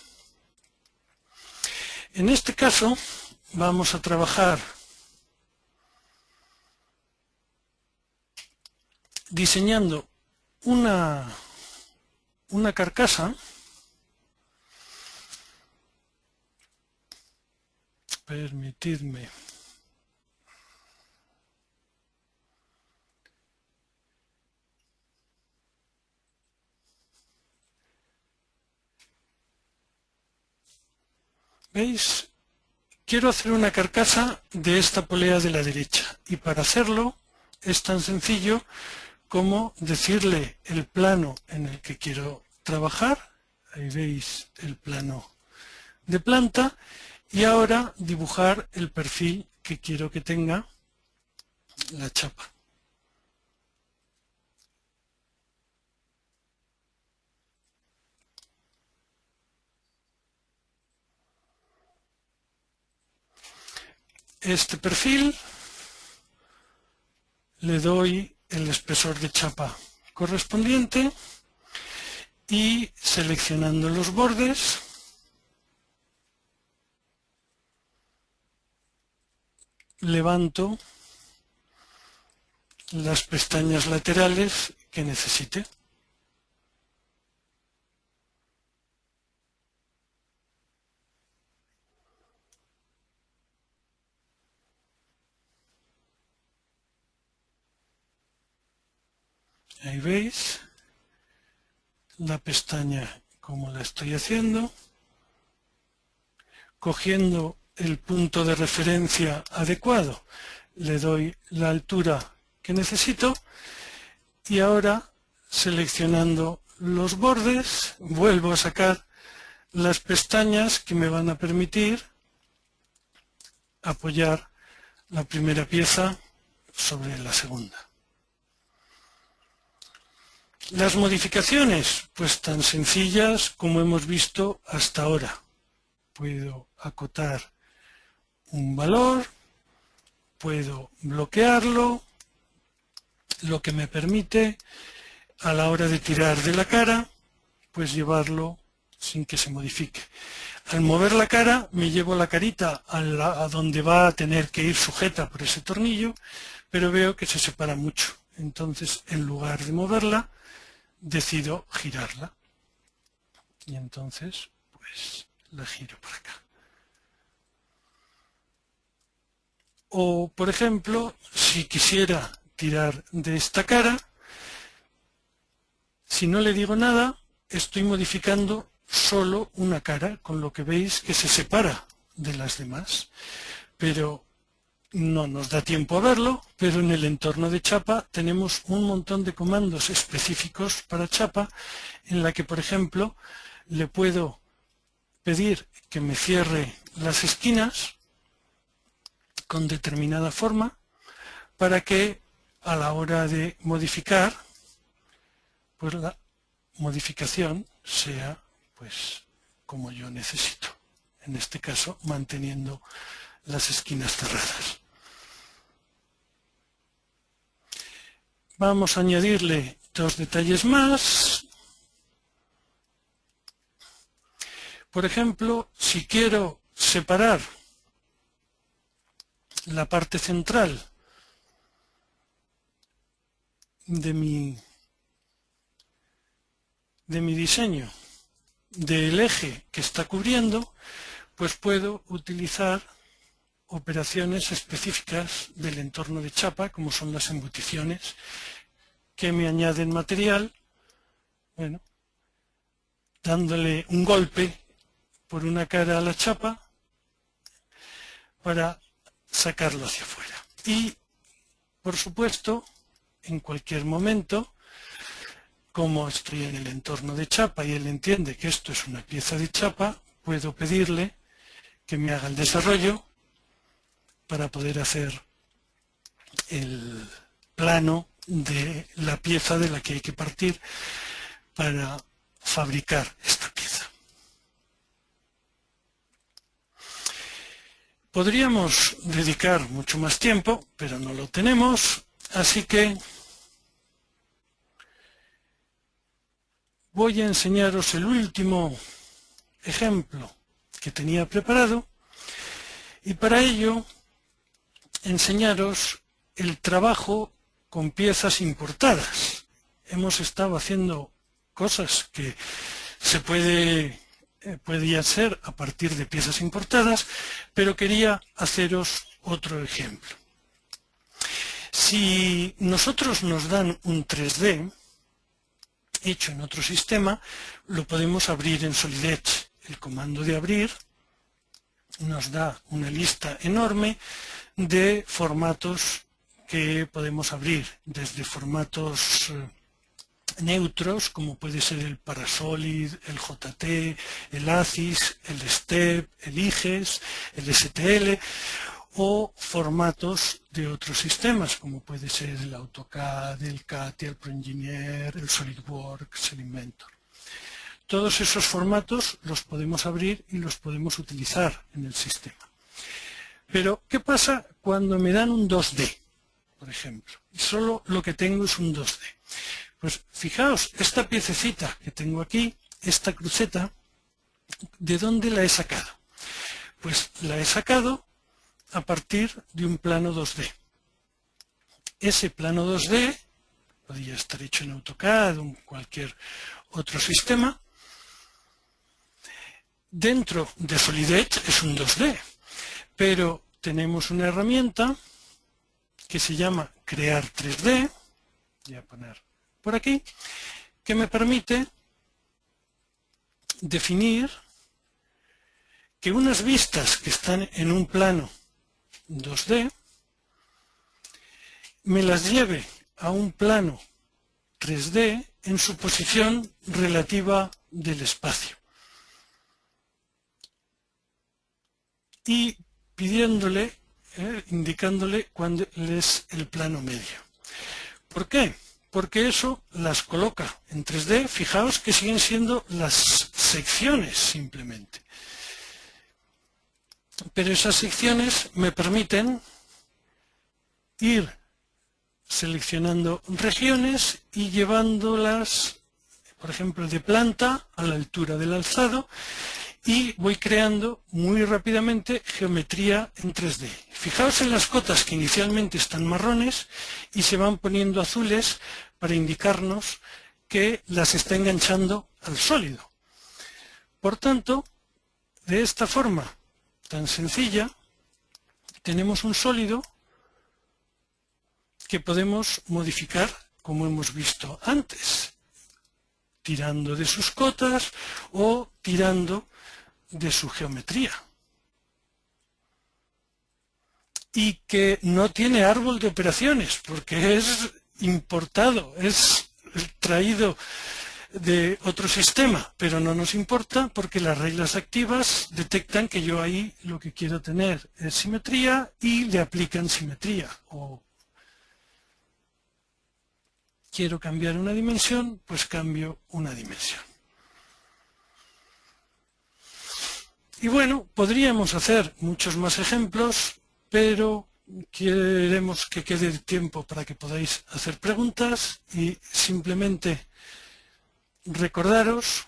En este caso vamos a trabajar diseñando una carcasa. Permitidme. ¿Veis? Quiero hacer una carcasa de esta polea de la derecha y para hacerlo es tan sencillo como decirle el plano en el que quiero trabajar. Ahí veis el plano de planta y ahora dibujar el perfil que quiero que tenga la chapa. Este perfil le doy el espesor de chapa correspondiente y seleccionando los bordes levanto las pestañas laterales que necesite. Ahí veis la pestaña como la estoy haciendo, cogiendo el punto de referencia adecuado, le doy la altura que necesito y ahora seleccionando los bordes vuelvo a sacar las pestañas que me van a permitir apoyar la primera pieza sobre la segunda. Las modificaciones, pues tan sencillas como hemos visto hasta ahora. Puedo acotar un valor, puedo bloquearlo, lo que me permite a la hora de tirar de la cara, pues llevarlo sin que se modifique. Al mover la cara me llevo la carita a donde va a tener que ir sujeta por ese tornillo, pero veo que se separa mucho. Entonces, en lugar de moverla, decido girarla. Y entonces, pues, la giro por acá. O, por ejemplo, si quisiera tirar de esta cara, si no le digo nada, estoy modificando solo una cara, con lo que veis que se separa de las demás. Pero no nos da tiempo a verlo, pero en el entorno de chapa tenemos un montón de comandos específicos para chapa, en la que, por ejemplo, le puedo pedir que me cierre las esquinas con determinada forma para que a la hora de modificar, pues la modificación sea pues como yo necesito. En este caso, manteniendo las esquinas cerradas. Vamos a añadirle dos detalles más. Por ejemplo, si quiero separar la parte central de mi diseño del eje que está cubriendo, pues puedo utilizar operaciones específicas del entorno de chapa, como son las embuticiones, que me añaden material, bueno, dándole un golpe por una cara a la chapa para sacarlo hacia afuera. Y, por supuesto, en cualquier momento, como estoy en el entorno de chapa y él entiende que esto es una pieza de chapa, puedo pedirle que me haga el desarrollo para poder hacer el plano de la pieza de la que hay que partir para fabricar esta pieza. Podríamos dedicar mucho más tiempo, pero no lo tenemos, así que voy a enseñaros el último ejemplo que tenía preparado y para ello enseñaros el trabajo con piezas importadas. Hemos estado haciendo cosas que se podían ser a partir de piezas importadas, pero quería haceros otro ejemplo. Si nosotros nos dan un 3D hecho en otro sistema, lo podemos abrir en Solid Edge. El comando de abrir nos da una lista enorme de formatos que podemos abrir, desde formatos neutros, como puede ser el Parasolid, el JT, el ACIS, el STEP, el IGES, el STL, o formatos de otros sistemas, como puede ser el AutoCAD, el CATIA, el ProEngineer, el SolidWorks, el Inventor. Todos esos formatos los podemos abrir y los podemos utilizar en el sistema. Pero, ¿qué pasa cuando me dan un 2D, por ejemplo? Y solo lo que tengo es un 2D. Pues fijaos, esta piececita que tengo aquí, esta cruceta, ¿de dónde la he sacado? Pues la he sacado a partir de un plano 2D. Ese plano 2D podría estar hecho en AutoCAD o en cualquier otro sistema. Dentro de Solid Edge es un 2D, pero tenemos una herramienta que se llama Crear 3D, voy a poner por aquí, que me permite definir que unas vistas que están en un plano 2D me las lleve a un plano 3D en su posición relativa del espacio. Y pidiéndole, indicándole cuándo es el plano medio. ¿Por qué? Porque eso las coloca en 3D, fijaos que siguen siendo las secciones simplemente. Pero esas secciones me permiten ir seleccionando regiones y llevándolas, por ejemplo, de planta a la altura del alzado, y voy creando muy rápidamente geometría en 3D. Fijaos en las cotas que inicialmente están marrones y se van poniendo azules para indicarnos que las está enganchando al sólido. Por tanto, de esta forma tan sencilla, tenemos un sólido que podemos modificar como hemos visto antes, tirando de sus cotas o tirando de su geometría, y que no tiene árbol de operaciones porque es importado, es traído de otro sistema, pero no nos importa porque las reglas activas detectan que yo ahí lo que quiero tener es simetría y le aplican simetría. O quiero cambiar una dimensión, pues cambio una dimensión. Y bueno, podríamos hacer muchos más ejemplos, pero queremos que quede tiempo para que podáis hacer preguntas y simplemente recordaros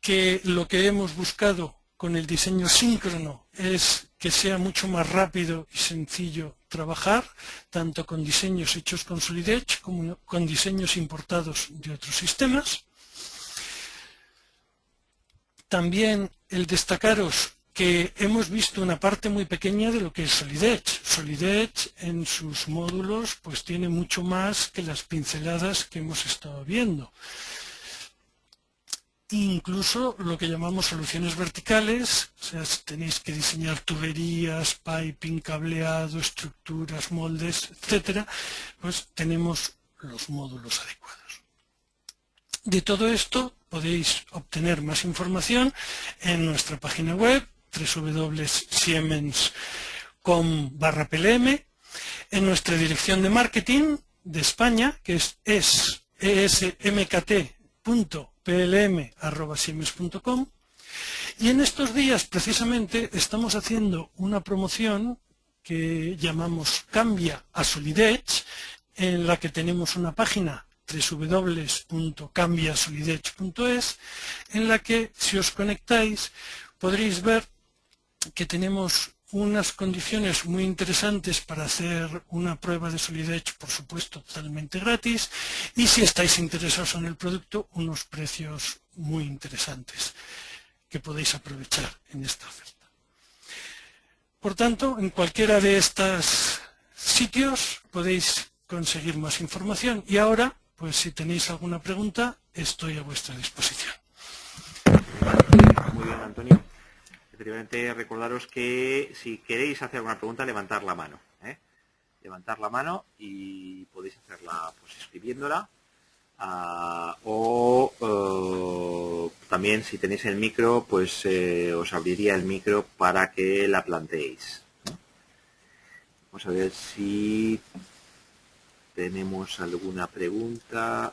que lo que hemos buscado con el diseño síncrono es que sea mucho más rápido y sencillo trabajar, tanto con diseños hechos con Solid Edge como con diseños importados de otros sistemas. También el destacaros que hemos visto una parte muy pequeña de lo que es Solid Edge. Solid Edge en sus módulos pues tiene mucho más que las pinceladas que hemos estado viendo. Incluso lo que llamamos soluciones verticales, o sea, si tenéis que diseñar tuberías, piping, cableado, estructuras, moldes, etcétera, pues tenemos los módulos adecuados. De todo esto podéis obtener más información en nuestra página web www.siemens.com/plm, en nuestra dirección de marketing de España, que es esmkt.plm@siemens.com, y en estos días precisamente estamos haciendo una promoción que llamamos Cambia a Solid Edge, en la que tenemos una página www.cambiasolidedge.es, en la que si os conectáis podréis ver que tenemos unas condiciones muy interesantes para hacer una prueba de Solid Edge, por supuesto totalmente gratis, y si estáis interesados en el producto, unos precios muy interesantes que podéis aprovechar en esta oferta. Por tanto, en cualquiera de estos sitios podéis conseguir más información, y ahora, pues si tenéis alguna pregunta, estoy a vuestra disposición. Muy bien, Antonio. Efectivamente, recordaros que si queréis hacer alguna pregunta, levantar la mano. Levantar la mano y podéis hacerla pues escribiéndola. También si tenéis el micro, pues os abriría el micro para que la planteéis. Vamos a ver si tenemos alguna pregunta.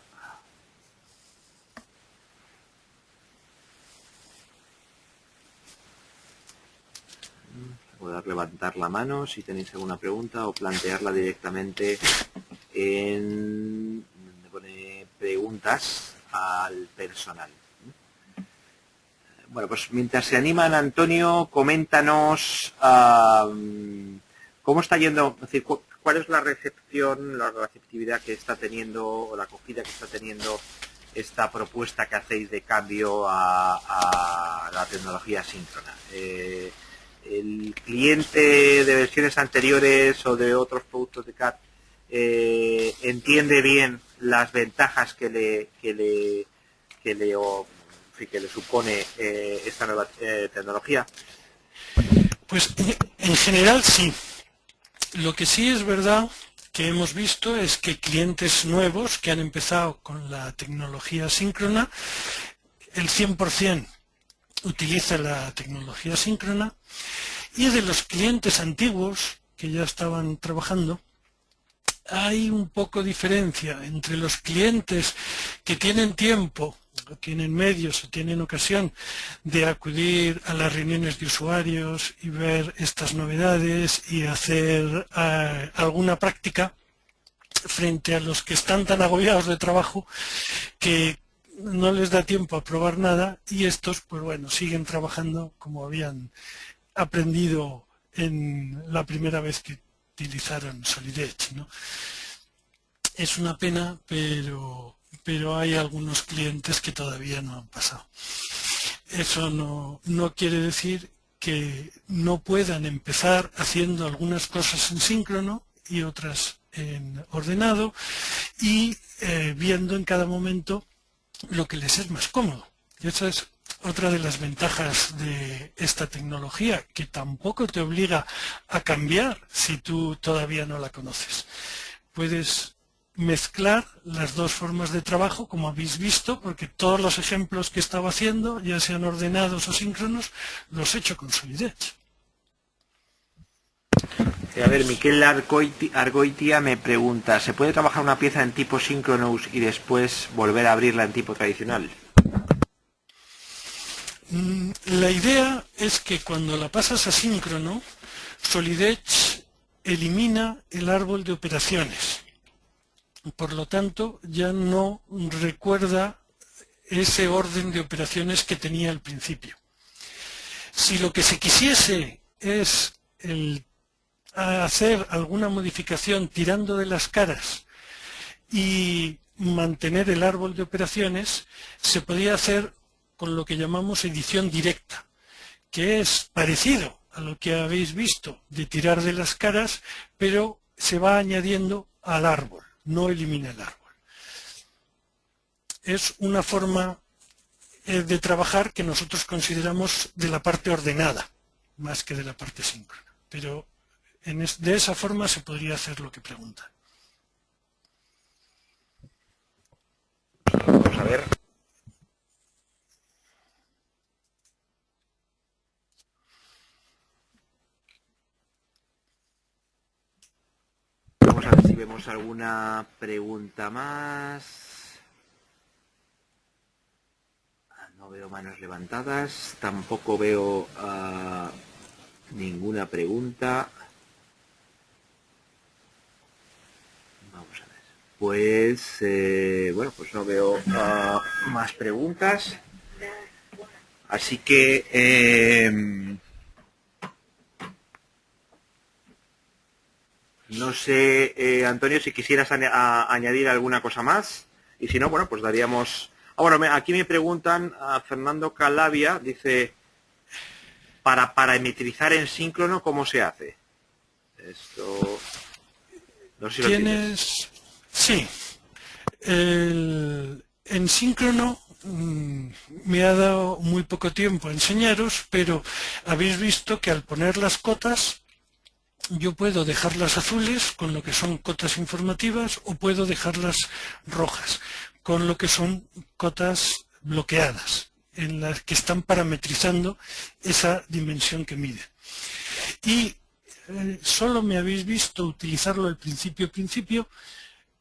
Poder levantar la mano si tenéis alguna pregunta o plantearla directamente en donde pone preguntas al personal. Bueno, pues mientras se animan, Antonio, coméntanos cómo está yendo, es decir, cuál es la recepción, la receptividad que está teniendo o la acogida que está teniendo esta propuesta que hacéis de cambio a la tecnología síncrona. El cliente de versiones anteriores o de otros productos de CAD entiende bien las ventajas que le supone esta nueva tecnología. Pues en general sí. Lo que sí es verdad que hemos visto es que clientes nuevos que han empezado con la tecnología síncrona, el 100% utiliza la tecnología síncrona, y de los clientes antiguos que ya estaban trabajando, hay un poco de diferencia entre los clientes que tienen tiempo, o tienen medios, o tienen ocasión de acudir a las reuniones de usuarios y ver estas novedades y hacer alguna práctica, frente a los que están tan agobiados de trabajo que no les da tiempo a probar nada, y estos, pues bueno, siguen trabajando como habían aprendido en la primera vez que utilizaron Solid Edge, ¿no? Es una pena, pero hay algunos clientes que todavía no han pasado. Eso no quiere decir que no puedan empezar haciendo algunas cosas en síncrono y otras en ordenado, y viendo en cada momento lo que les es más cómodo. Y esa es otra de las ventajas de esta tecnología, que tampoco te obliga a cambiar si tú todavía no la conoces. Puedes mezclar las dos formas de trabajo, como habéis visto, porque todos los ejemplos que estaba haciendo, ya sean ordenados o síncronos, los he hecho con Solid Edge. A ver, Miquel Argoitia me pregunta, ¿se puede trabajar una pieza en tipo Synchronous y después volver a abrirla en tipo tradicional? La idea es que cuando la pasas a síncrono, Solid Edge elimina el árbol de operaciones. Por lo tanto, ya no recuerda ese orden de operaciones que tenía al principio. Si lo que se quisiese es hacer alguna modificación tirando de las caras y mantener el árbol de operaciones, se podía hacer con lo que llamamos edición directa, que es parecido a lo que habéis visto de tirar de las caras, pero se va añadiendo al árbol, no elimina el árbol. Es una forma de trabajar que nosotros consideramos de la parte ordenada, más que de la parte síncrona. Pero de esa forma se podría hacer lo que pregunta. Vamos a ver. Vamos a ver si vemos alguna pregunta más. No veo manos levantadas, tampoco veo ninguna pregunta. Vamos a ver. Pues, bueno, pues no veo más preguntas. Así que, no sé, Antonio, si quisieras añadir alguna cosa más. Y si no, bueno, pues daríamos... bueno, aquí me preguntan, a Fernando Calavia, dice, para parametrizar en síncrono, ¿cómo se hace? Esto... No sé si lo tienes. Sí. En síncrono me ha dado muy poco tiempo a enseñaros, pero habéis visto que al poner las cotas, yo puedo dejarlas azules, con lo que son cotas informativas, o puedo dejarlas rojas, con lo que son cotas bloqueadas, en las que están parametrizando esa dimensión que mide. Y solo me habéis visto utilizarlo al principio.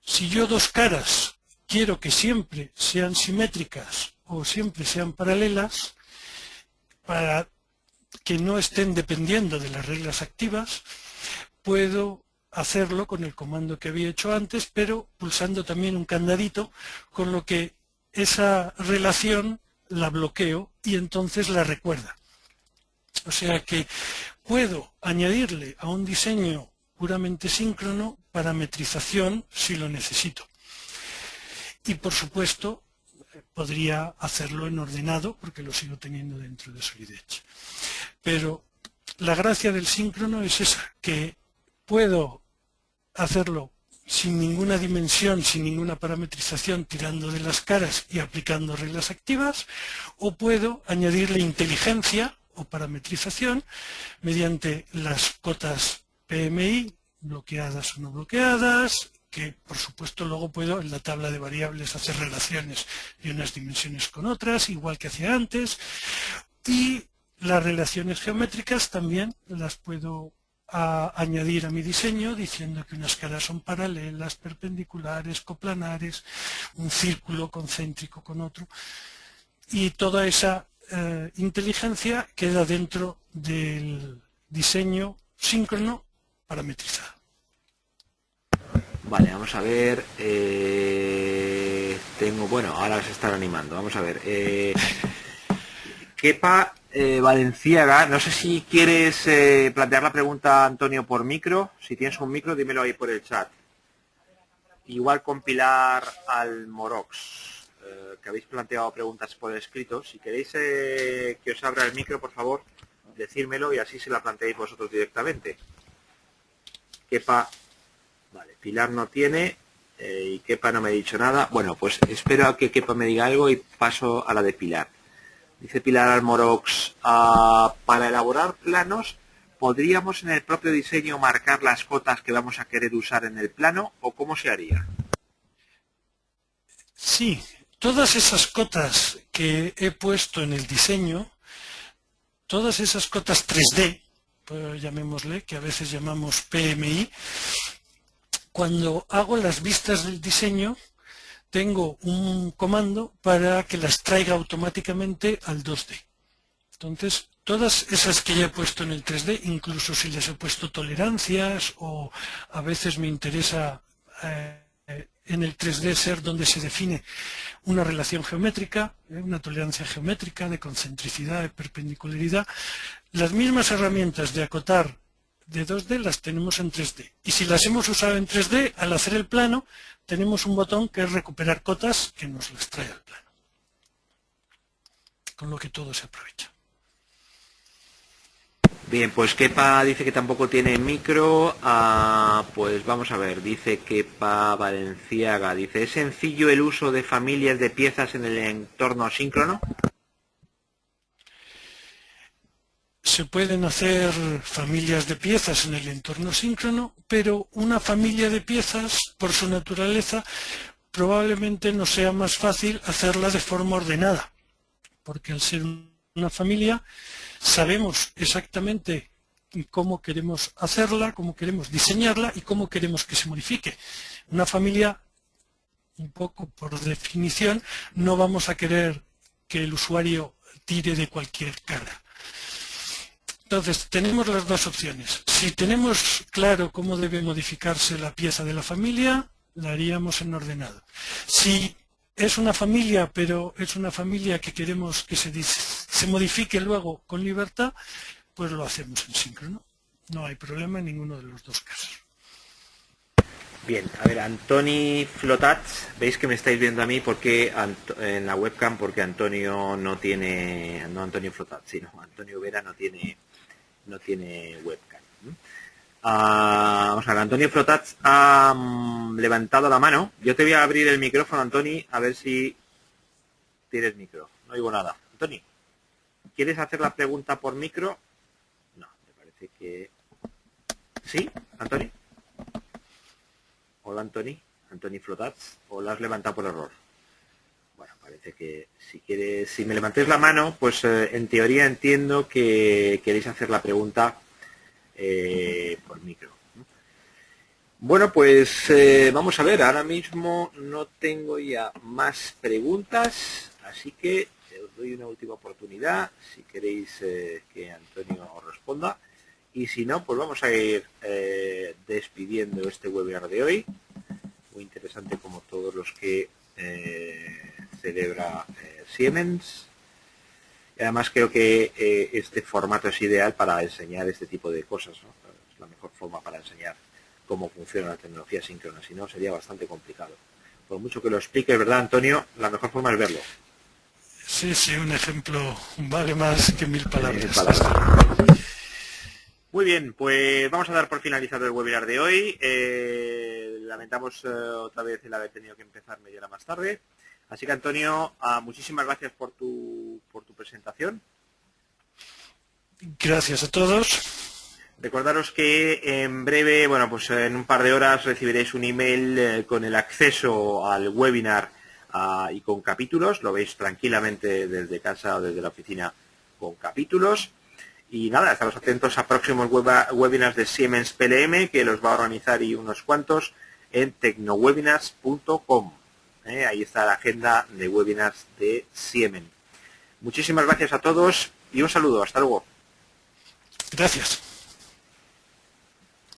Si yo dos caras quiero que siempre sean simétricas o siempre sean paralelas, para que no estén dependiendo de las reglas activas, puedo hacerlo con el comando que había hecho antes, pero pulsando también un candadito, con lo que esa relación la bloqueo y entonces la recuerda. O sea que puedo añadirle a un diseño puramente síncrono parametrización si lo necesito. Y por supuesto podría hacerlo en ordenado porque lo sigo teniendo dentro de Solid Edge. Pero la gracia del síncrono es esa, que puedo hacerlo sin ninguna dimensión, sin ninguna parametrización, tirando de las caras y aplicando reglas activas, o puedo añadirle inteligencia o parametrización mediante las cotas PMI, bloqueadas o no bloqueadas, que por supuesto luego puedo en la tabla de variables hacer relaciones de unas dimensiones con otras, igual que hacía antes, y las relaciones geométricas también las puedo añadir a mi diseño diciendo que unas caras son paralelas, perpendiculares, coplanares, un círculo concéntrico con otro, y toda esa inteligencia queda dentro del diseño síncrono parametrizado. Vale, vamos a ver. Bueno, ahora se están animando. Vamos a ver. Kepa Valenciaga, no sé si quieres plantear la pregunta, Antonio, por micro. Si tienes un micro, dímelo ahí por el chat. Igual con Pilar Almorox, que habéis planteado preguntas por escrito. Si queréis que os abra el micro, por favor, decírmelo y así se la planteáis vosotros directamente. Kepa, vale, Pilar no tiene y Kepa no me ha dicho nada. Bueno, pues espero a que Kepa me diga algo y paso a la de Pilar. Dice Pilar Almorox, para elaborar planos, ¿podríamos en el propio diseño marcar las cotas que vamos a querer usar en el plano o cómo se haría? Sí, todas esas cotas que he puesto en el diseño, todas esas cotas 3D, pues llamémosle, que a veces llamamos PMI, cuando hago las vistas del diseño, tengo un comando para que las traiga automáticamente al 2D. Entonces, todas esas que ya he puesto en el 3D, incluso si les he puesto tolerancias o a veces me interesa en el 3D ser donde se define una relación geométrica, una tolerancia geométrica de concentricidad, de perpendicularidad. Las mismas herramientas de acotar de 2D las tenemos en 3D. Y si las hemos usado en 3D, al hacer el plano, tenemos un botón que es recuperar cotas que nos las trae al plano. Con lo que todo se aprovecha. Bien, pues Kepa dice que tampoco tiene micro. Pues vamos a ver, dice Kepa Valenciaga, dice, ¿es sencillo el uso de familias de piezas en el entorno asíncrono? Se pueden hacer familias de piezas en el entorno síncrono, pero una familia de piezas, por su naturaleza, probablemente no sea más fácil hacerla de forma ordenada, porque al ser una familia sabemos exactamente cómo queremos hacerla, cómo queremos diseñarla y cómo queremos que se modifique. Una familia, un poco por definición, no vamos a querer que el usuario tire de cualquier cara. Entonces, tenemos las dos opciones. Si tenemos claro cómo debe modificarse la pieza de la familia, la haríamos en ordenado. Si es una familia, pero es una familia que queremos que se modifique luego con libertad, pues lo hacemos en síncrono. No hay problema en ninguno de los dos casos. Bien, a ver, Antoni Flotats, veis que me estáis viendo a mí porque en la webcam, porque Antonio no tiene, no Antonio Flotats, sino Antonio Vera no tiene webcam. Vamos a ver, Antonio Flotats ha levantado la mano. Yo te voy a abrir el micrófono, Antoni, a ver si tienes micro. No oigo nada. Antoni, ¿quieres hacer la pregunta por micro? No, me parece que... ¿Sí, Antoni? Hola, Antoni. Antoni Flotats. ¿O la has levantado por error? Bueno, parece que si me levantéis la mano, pues en teoría entiendo que queréis hacer la pregunta por micro. Bueno, pues vamos a ver, ahora mismo no tengo ya más preguntas, así que os doy una última oportunidad, si queréis que Antonio os responda, y si no, pues vamos a ir despidiendo este webinar de hoy, muy interesante como todos los que celebra Siemens. Y además creo que este formato es ideal para enseñar este tipo de cosas, ¿no? Es la mejor forma para enseñar cómo funciona la tecnología síncrona, si no sería bastante complicado. Por mucho que lo explique, ¿verdad, Antonio? La mejor forma es verlo. Sí, sí, un ejemplo vale más que 1000 palabras. Muy bien, pues vamos a dar por finalizado el webinar de hoy. Lamentamos otra vez el haber tenido que empezar media hora más tarde. Así que, Antonio, muchísimas gracias por tu presentación. Gracias a todos. Recordaros que en breve, bueno, pues en un par de horas recibiréis un email con el acceso al webinar y con capítulos. Lo veis tranquilamente desde casa o desde la oficina con capítulos. Y nada, estamos atentos a próximos webinars de Siemens PLM, que los va a organizar y unos cuantos en tecnowebinars.com. Ahí está la agenda de webinars de Siemens. Muchísimas gracias a todos y un saludo. Hasta luego. Gracias.